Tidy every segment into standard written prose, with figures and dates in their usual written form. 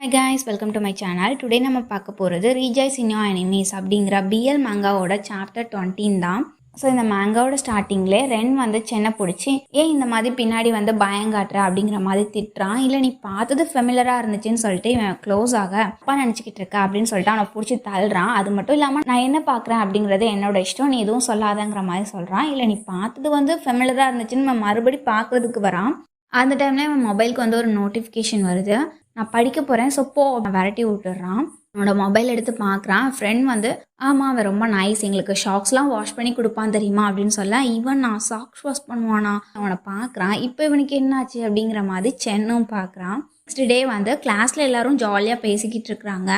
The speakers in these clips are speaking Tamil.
Hi guys, welcome to my channel. Today நம்ம பார்க்க போகிறது Rejoice in Your Enemies அப்படிங்கிற BL மாங்காவோட சாப்டர் 20 தான். ஸோ இந்த மாங்காவோட ஸ்டார்டிங்லே ரென் வந்து சென்னை பிடிச்சி ஏன் இந்த மாதிரி பின்னாடி வந்து பயங்காட்டுற அப்படிங்கிற மாதிரி திட்டுறான். இல்லை நீ பார்த்தது ஃபெமிலராக இருந்துச்சுன்னு சொல்லிட்டு இவன் க்ளோஸ் ஆக அப்பா நினச்சிக்கிட்டு இருக்க அப்படின்னு சொல்லிட்டு அவனை பிடிச்சி தள்ளுறான். அது மட்டும் இல்லாமல் நான் என்ன பார்க்குறேன் அப்படிங்கிறது என்னோட இஷ்டம், நீ எதுவும் சொல்லாதங்கிற மாதிரி சொல்கிறான். இல்லை நீ பார்த்தது வந்து ஃபெமிலராக இருந்துச்சுன்னு நம்ம மறுபடி பார்க்குறதுக்கு வரான். அந்த டைமில் அவன் மொபைலுக்கு வந்து ஒரு நோட்டிஃபிகேஷன் வருது. நான் படிக்க போகிறேன் ஸோ போ விரட்டி விட்டுடுறான். அவனோட மொபைல் எடுத்து பார்க்குறான். ஃப்ரெண்ட் வந்து ஆமாம் அவன் ரொம்ப நைஸ், எங்களுக்கு ஷாக்ஸ்லாம் வாஷ் பண்ணி கொடுப்பான் தெரியுமா அப்படின்னு சொல்ல, இவன் நான் சாக்ஸ் வாஷ் பண்ணுவானா அவனை பார்க்குறான். இப்போ இவனுக்கு என்னாச்சு அப்படிங்கிற மாதிரி சென்னும் பார்க்குறான். நெக்ஸ்ட் டே வந்து கிளாஸில் எல்லாரும் ஜாலியாக பேசிக்கிட்டு இருக்கிறாங்க.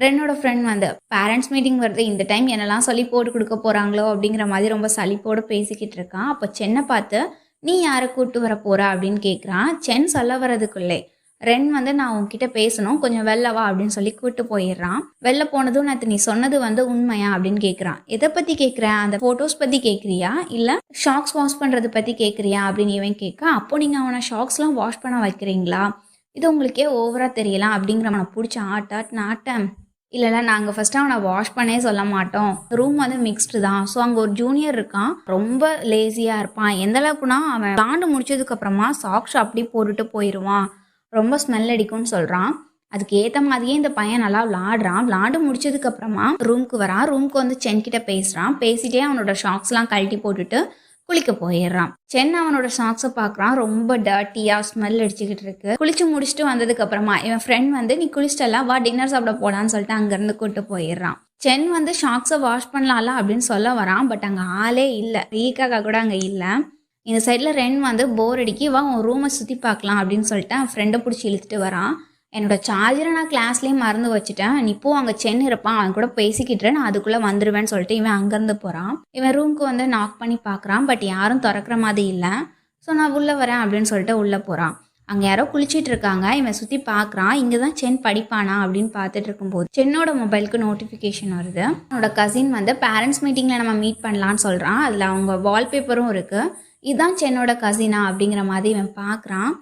ரென்னோட ஃப்ரெண்ட் வந்து பேரண்ட்ஸ் மீட்டிங் வருது, இந்த டைம் என்னெல்லாம் சொல்லி போட்டு கொடுக்க போகிறாங்களோ அப்படிங்கிற மாதிரி ரொம்ப சலிப்போடு பேசிக்கிட்டு இருக்கான். அப்போ சென்னை பார்த்து நீ யாரை கூப்பிட்டு வர போகிற அப்படின்னு கேட்குறான். சென் சொல்ல வர்றதுக்குள்ளே ரென் வந்து நான் உன்கிட்ட பேசணும், கொஞ்சம் வெளில வா அப்படின்னு சொல்லி கூப்பிட்டு போயிடுறான். வெளில போனதும் நேற்று நீ சொன்னது வந்து உண்மையா அப்படின்னு கேட்குறான். எதை பற்றி கேட்குறேன், அந்த ஃபோட்டோஸ் பற்றி கேட்குறியா இல்லை ஷாக்ஸ் வாஷ் பண்ணுறது பற்றி கேட்குறியா அப்படின்னு இவன் கேட்க, அப்போ நீங்கள் அவனை ஷாக்ஸ்லாம் வாஷ் பண்ண வைக்கிறீங்களா, இது உங்களுக்கே ஓவராக தெரியலாம் அப்படிங்கிற அவனை பிடிச்ச ஆட்டம். இல்லைல்ல நாங்கள் ஃபஸ்ட்டு அவனை வாஷ் பண்ணே சொல்ல மாட்டோம், ரூம் வந்து மிக்ஸ்டு தான். ஸோ அங்கே ஒரு ஜூனியர் இருக்கான், ரொம்ப லேசியாக இருப்பான். எந்த அளவுக்குனா அவன் விளாண்டு முடிச்சதுக்கப்புறமா சாக்ஸ் அப்படி போட்டுட்டு போயிடுவான், ரொம்ப ஸ்மெல் அடிக்கும்னு சொல்கிறான். அதுக்கு ஏற்ற மாதிரியே இந்த பையன் நல்லா விளாடுறான். விளாண்டு முடிச்சதுக்கப்புறமா ரூமுக்கு வரான். ரூமுக்கு வந்து சென் கிட்ட பேசுகிறான். பேசிட்டே அவனோட ஷாக்ஸ்லாம் கழட்டி போட்டுட்டு குளிக்க போயிடுறான். சென் அவனோட ஷாக்ஸை பார்க்குறான், ரொம்ப டர்ட்டியாக ஸ்மெல் அடிச்சுக்கிட்டு இருக்கு. குளிச்சு முடிச்சுட்டு வந்ததுக்கப்புறமா இவன் ஃப்ரெண்ட் வந்து நீ குளிச்சிட்டலாம் வா டின்னர் சாப்பிட போடான்னு சொல்லிட்டு அங்கேருந்து கூப்பிட்டு போயிடுறான். சென் வந்து ஷாக்ஸை வாஷ் பண்ணலாம்ல அப்படின்னு சொல்ல வரான். பட் அங்கே ஆளே இல்லை, ரீக்காக கூட அங்கே இல்லை. இந்த சைடில் ரென் வந்து போர் அடிக்கி வா உன் ரூமை சுற்றி பார்க்கலாம் அப்படின்னு சொல்லிட்டு அவன் ஃப்ரெண்டை பிடிச்சி இழுத்துட்டு வரான். என்னோட சார்ஜரை நான் கிளாஸ்லேயே மறந்து வச்சுட்டேன், நீ இப்போ அங்கே சென் இருப்பான், அவன் கூட பேசிக்கிட்டு நான் அதுக்குள்ளே வந்துடுவேன்னு சொல்லிட்டு இவன் அங்கேருந்து போகிறான். இவன் ரூமுக்கு வந்து நாக் பண்ணி பார்க்குறான். பட் யாரும் திறக்கிற மாதிரி இல்லை. ஸோ நான் உள்ளே வரேன் அப்படின்னு சொல்லிட்டு உள்ளே போகிறான். அங்கே யாரோ குளிச்சிட்டு இருக்காங்க. இவன் சுற்றி பார்க்குறான். இங்கே தான் சென் படிப்பானா அப்படின்னு பார்த்துட்டு இருக்கும்போது சென்னோட மொபைலுக்கு நோட்டிஃபிகேஷன் வருது. அவனோட கசின் வந்து பேரண்ட்ஸ் மீட்டிங்கில் நம்ம மீட் பண்ணலான்னு சொல்கிறான். அதில் அவங்க வால்பேப்பரும் இருக்குது. இதுதான் சென்னோட கசினா அப்படிங்கிற மாதிரி இவன் பார்க்குறான்.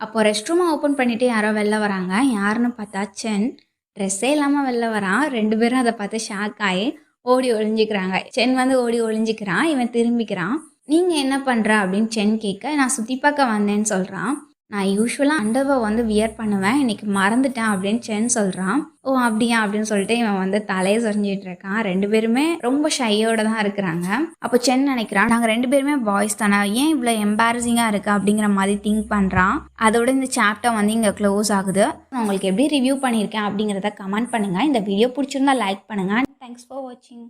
அப்போ ரெஸ்ட் ரூமை ஓப்பன் பண்ணிவிட்டு யாரோ வெளில வராங்க. யாருன்னு பார்த்தா சென் ட்ரெஸ்ஸே இல்லாமல் வெளில வரான். ரெண்டு பேரும் அதை பார்த்து ஷாக் ஆகி ஓடி ஒளிஞ்சிக்கிறாங்க. சென் வந்து ஓடி ஒளிஞ்சிக்கிறான். இவன் திரும்பிக்கிறான். நீங்கள் என்ன பண்ணுற அப்படின்னு சென் கேட்க, நான் சுற்றி பார்க்க வந்தேன்னு சொல்கிறான். நான் யூஸ்வலாக அண்டர்வை வந்து வியர் பண்ணுவேன், இன்னைக்கு மறந்துட்டேன் அப்படின்னு சென் சொல்கிறான். ஓ அப்படியா அப்படின்னு சொல்லிட்டு இவன் வந்து தலையை சொரிஞ்சிட்டு இருக்கான். ரெண்டு பேருமே ரொம்ப ஷையோட தான் இருக்கிறாங்க. அப்போ சென் நினைக்கிறான் நாங்கள் ரெண்டு பேருமே பாய்ஸ் தானே, ஏன் இவ்வளோ எம்பாரசிங்காக இருக்கு அப்படிங்கிற மாதிரி திங்க் பண்ணுறான். அதோட இந்த சாப்டர் வந்து இங்கே க்ளோஸ் ஆகுது. நான் உங்களுக்கு எப்படி ரிவ்யூ பண்ணியிருக்கேன் அப்படிங்கிறத கமெண்ட் பண்ணுங்கள். இந்த வீடியோ பிடிச்சிருந்தா லைக் பண்ணுங்கள். தேங்க்ஸ் ஃபார் வாட்சிங்.